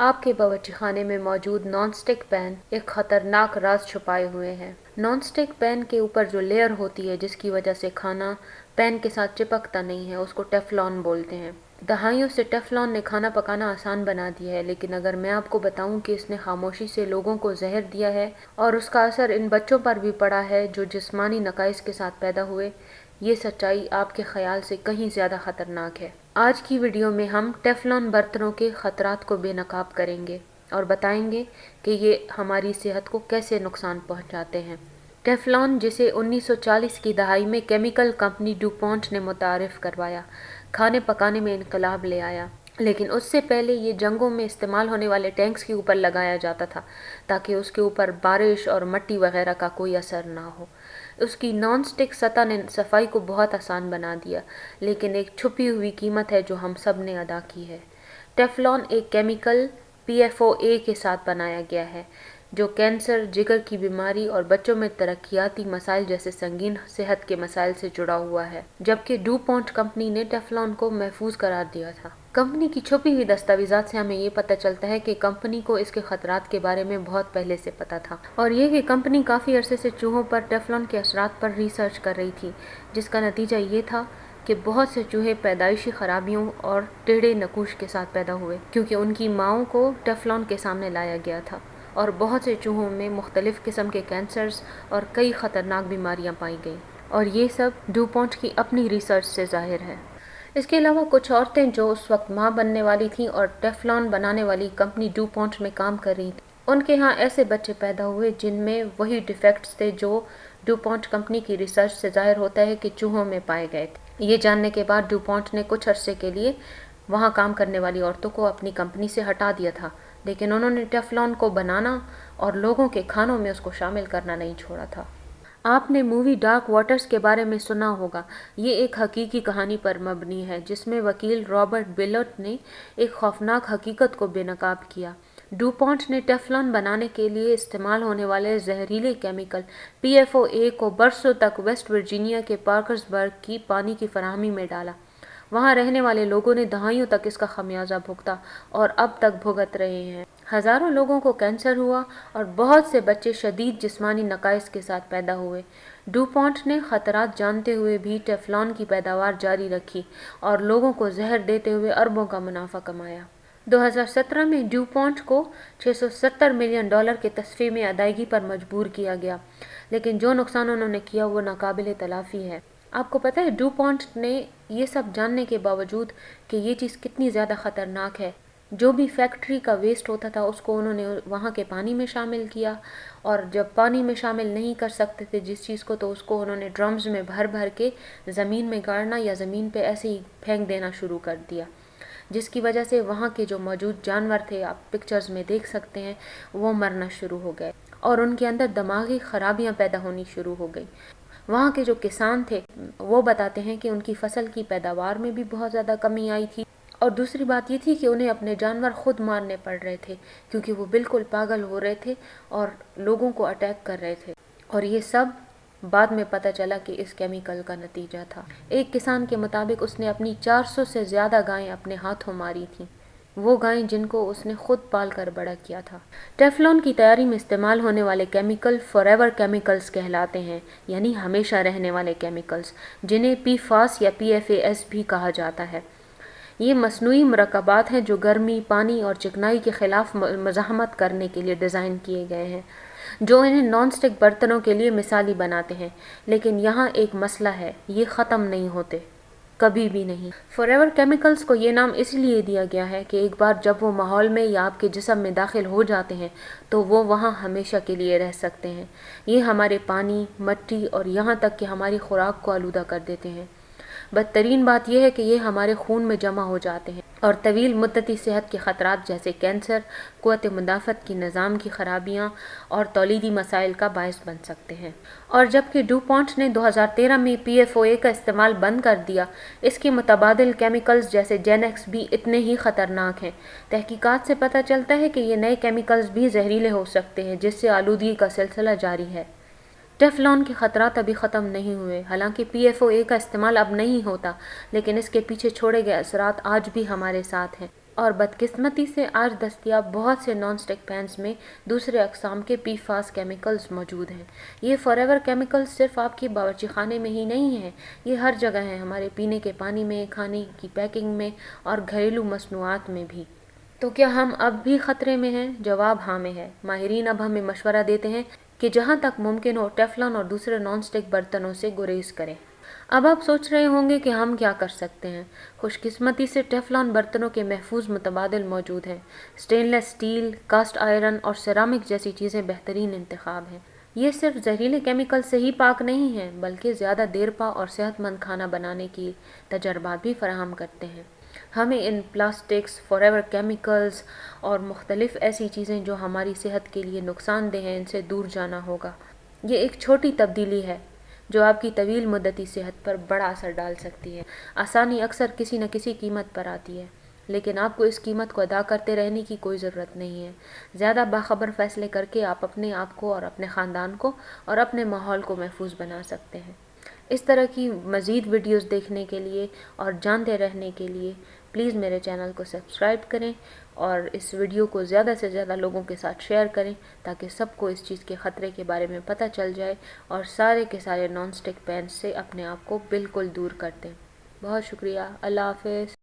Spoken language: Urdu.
آپ کے باورچی خانے میں موجود نان سٹک پین ایک خطرناک راز چھپائے ہوئے ہیں۔ نان سٹک پین کے اوپر جو لیئر ہوتی ہے جس کی وجہ سے کھانا پین کے ساتھ چپکتا نہیں ہے اس کو ٹیفلون بولتے ہیں۔ دہائیوں سے ٹیفلون نے کھانا پکانا آسان بنا دیا ہے، لیکن اگر میں آپ کو بتاؤں کہ اس نے خاموشی سے لوگوں کو زہر دیا ہے اور اس کا اثر ان بچوں پر بھی پڑا ہے جو جسمانی نقائص کے ساتھ پیدا ہوئے، یہ سچائی آپ کے خیال سے کہیں زیادہ خطرناک ہے۔ آج کی ویڈیو میں ہم ٹیفلون برتنوں کے خطرات کو بے نقاب کریں گے اور بتائیں گے کہ یہ ہماری صحت کو کیسے نقصان پہنچاتے ہیں۔ ٹیفلون، جسے 1940 کی دہائی میں کیمیکل کمپنی ڈو پونٹ نے متعارف کروایا، کھانے پکانے میں انقلاب لے آیا، لیکن اس سے پہلے یہ جنگوں میں استعمال ہونے والے ٹینکس کے اوپر لگایا جاتا تھا تاکہ اس کے اوپر بارش اور مٹی وغیرہ کا کوئی اثر نہ ہو۔ اس کی نان سٹک سطح نے صفائی کو بہت آسان بنا دیا، لیکن ایک چھپی ہوئی قیمت ہے جو ہم سب نے ادا کی ہے۔ ٹیفلون ایک کیمیکل PFOA کے ساتھ بنایا گیا ہے جو کینسر، جگر کی بیماری اور بچوں میں ترقیاتی مسائل جیسے سنگین صحت کے مسائل سے جڑا ہوا ہے، جبکہ ڈو پونٹ کمپنی نے ٹیفلون کو محفوظ قرار دیا تھا۔ کمپنی کی چھپی ہوئی دستاویزات سے ہمیں یہ پتہ چلتا ہے کہ کمپنی کو اس کے خطرات کے بارے میں بہت پہلے سے پتہ تھا، اور یہ کہ کمپنی کافی عرصے سے چوہوں پر ٹیفلون کے اثرات پر ریسرچ کر رہی تھی، جس کا نتیجہ یہ تھا کہ بہت سے چوہے پیدائشی خرابیوں اور ٹیڑھے نقوش کے ساتھ پیدا ہوئے کیونکہ ان کی ماؤں کو ٹیفلون کے سامنے لایا گیا تھا، اور بہت سے چوہوں میں مختلف قسم کے کینسرز اور کئی خطرناک بیماریاں پائی گئیں، اور یہ سب ڈو پونٹ کی اپنی ریسرچ سے ظاہر ہے۔ اس کے علاوہ کچھ عورتیں جو اس وقت ماں بننے والی تھیں اور ٹیفلون بنانے والی کمپنی ڈو پونٹ میں کام کر رہی تھیں، ان کے ہاں ایسے بچے پیدا ہوئے جن میں وہی ڈیفیکٹس تھے جو ڈو پونٹ کمپنی کی ریسرچ سے ظاہر ہوتا ہے کہ چوہوں میں پائے گئے تھے۔ یہ جاننے کے بعد ڈو پونٹ نے کچھ عرصے کے لیے وہاں کام کرنے والی عورتوں کو اپنی کمپنی سے ہٹا دیا تھا، لیکن انہوں نے ٹیفلون کو بنانا اور لوگوں کے کھانوں میں اس کو شامل کرنا نہیں چھوڑا تھا۔ آپ نے مووی ڈارک واٹرز کے بارے میں سنا ہوگا۔ یہ ایک حقیقی کہانی پر مبنی ہے جس میں وکیل رابرٹ بلٹ نے ایک خوفناک حقیقت کو بے نقاب کیا۔ ڈو پونٹ نے ٹیفلون بنانے کے لیے استعمال ہونے والے زہریلے کیمیکل PFOA کو برسوں تک ویسٹ ورجینیا کے پارکرسبرگ کی پانی کی فراہمی میں ڈالا۔ وہاں رہنے والے لوگوں نے دہائیوں تک اس کا خمیازہ بھگتا اور اب تک بھگت رہے ہیں۔ ہزاروں لوگوں کو کینسر ہوا اور بہت سے بچے شدید جسمانی نقائص کے ساتھ پیدا ہوئے۔ ڈو پونٹ نے خطرات جانتے ہوئے بھی ٹیفلون کی پیداوار جاری رکھی اور لوگوں کو زہر دیتے ہوئے اربوں کا منافع کمایا۔ 2017 میں ڈو پونٹ کو $670 ملین کے تصفیے میں ادائیگی پر مجبور کیا گیا، لیکن جو نقصان انہوں نے کیا وہ ناقابل تلافی ہے۔ آپ کو پتہ ہے ڈو پونٹ نے یہ سب جاننے کے باوجود کہ یہ چیز کتنی زیادہ خطرناک ہے، جو بھی فیکٹری کا ویسٹ ہوتا تھا اس کو انہوں نے وہاں کے پانی میں شامل کیا، اور جب پانی میں شامل نہیں کر سکتے تھے جس چیز کو، تو اس کو انہوں نے ڈرمز میں بھر بھر کے زمین میں گاڑنا یا زمین پہ ایسے ہی پھینک دینا شروع کر دیا، جس کی وجہ سے وہاں کے جو موجود جانور تھے، آپ پکچرز میں دیکھ سکتے ہیں، وہ مرنا شروع ہو گئے اور ان کے اندر دماغی خرابیاں پیدا ہونی شروع ہو گئی۔ وہاں کے جو کسان تھے وہ بتاتے ہیں کہ ان کی فصل کی پیداوار میں بھی بہت زیادہ کمی آئی تھی، اور دوسری بات یہ تھی کہ انہیں اپنے جانور خود مارنے پڑ رہے تھے کیونکہ وہ بالکل پاگل ہو رہے تھے اور لوگوں کو اٹیک کر رہے تھے، اور یہ سب بعد میں پتہ چلا کہ اس کیمیکل کا نتیجہ تھا۔ ایک کسان کے مطابق اس نے اپنی 400 سے زیادہ گائیں اپنے ہاتھوں ماری تھیں، وہ گائیں جن کو اس نے خود پال کر بڑا کیا تھا۔ ٹیفلون کی تیاری میں استعمال ہونے والے کیمیکل فار ایور کیمیکلز کہلاتے ہیں، یعنی ہمیشہ رہنے والے کیمیکلز، جنہیں PFAS یا PFAS بھی کہا جاتا ہے۔ یہ مصنوعی مرکبات ہیں جو گرمی، پانی اور چکنائی کے خلاف مزاحمت کرنے کے لیے ڈیزائن کیے گئے ہیں، جو انہیں نان سٹک برتنوں کے لیے مثالی بناتے ہیں، لیکن یہاں ایک مسئلہ ہے، یہ ختم نہیں ہوتے، کبھی بھی نہیں۔ فار ایور کیمیکلز کو یہ نام اس لیے دیا گیا ہے کہ ایک بار جب وہ ماحول میں یا آپ کے جسم میں داخل ہو جاتے ہیں تو وہ وہاں ہمیشہ کے لیے رہ سکتے ہیں۔ یہ ہمارے پانی، مٹی اور یہاں تک کہ ہماری خوراک کو آلودہ کر دیتے ہیں۔ بدترین بات یہ ہے کہ یہ ہمارے خون میں جمع ہو جاتے ہیں اور طویل مدتی صحت کے خطرات جیسے کینسر، قوت مدافعت کی نظام کی خرابیاں اور تولیدی مسائل کا باعث بن سکتے ہیں۔ اور جبکہ ڈو پونٹ نے 2013 میں PFOA کا استعمال بند کر دیا، اس کے متبادل کیمیکلز جیسے جینیکس بھی اتنے ہی خطرناک ہیں۔ تحقیقات سے پتہ چلتا ہے کہ یہ نئے کیمیکلز بھی زہریلے ہو سکتے ہیں، جس سے آلودگی کا سلسلہ جاری ہے۔ ٹیفلون کے خطرات ابھی ختم نہیں ہوئے، حالانکہ PFOA کا استعمال اب نہیں ہوتا، لیکن اس کے پیچھے چھوڑے گئے اثرات آج بھی ہمارے ساتھ ہیں۔ اور بدقسمتی سے آج دستیاب بہت سے نان اسٹک پینس میں دوسرے اقسام کے PFAS کیمیکلز موجود ہیں۔ یہ فار ایور کیمیکلز صرف آپ کے باورچی خانے میں ہی نہیں ہیں، یہ ہر جگہ ہیں، ہمارے پینے کے پانی میں، کھانے کی پیکنگ میں اور گھریلو مصنوعات میں بھی۔ تو کیا ہم اب بھی خطرے میں ہیں؟ جواب ہاں میں ہے۔ ماہرین اب ہمیں مشورہ دیتے ہیں کہ جہاں تک ممکن ہو ٹیفلون اور دوسرے نان اسٹک برتنوں سے گریز کریں۔ اب آپ سوچ رہے ہوں گے کہ ہم کیا کر سکتے ہیں۔ خوش قسمتی سے ٹیفلون برتنوں کے محفوظ متبادل موجود ہیں۔ سٹین لیس اسٹیل، کاسٹ آئرن اور سیرامک جیسی چیزیں بہترین انتخاب ہیں۔ یہ صرف زہریلے کیمیکل سے ہی پاک نہیں ہیں بلکہ زیادہ دیر پا اور صحت مند کھانا بنانے کی تجربات بھی فراہم کرتے ہیں۔ ہمیں ان پلاسٹکس، فار ایور کیمیکلز اور مختلف ایسی چیزیں جو ہماری صحت کے لیے نقصان دہ ہیں ان سے دور جانا ہوگا۔ یہ ایک چھوٹی تبدیلی ہے جو آپ کی طویل مدتی صحت پر بڑا اثر ڈال سکتی ہے۔ آسانی اکثر کسی نہ کسی قیمت پر آتی ہے، لیکن آپ کو اس قیمت کو ادا کرتے رہنے کی کوئی ضرورت نہیں ہے۔ زیادہ باخبر فیصلے کر کے آپ اپنے آپ کو اور اپنے خاندان کو اور اپنے ماحول کو محفوظ بنا سکتے ہیں۔ اس طرح کی مزید ویڈیوز دیکھنے کے لیے اور جانتے رہنے کے لیے پلیز میرے چینل کو سبسکرائب کریں اور اس ویڈیو کو زیادہ سے زیادہ لوگوں کے ساتھ شیئر کریں تاکہ سب کو اس چیز کے خطرے کے بارے میں پتہ چل جائے اور سارے کے سارے نان اسٹک پینس سے اپنے آپ کو بالکل دور کر دیں۔ بہت شکریہ۔ اللہ حافظ۔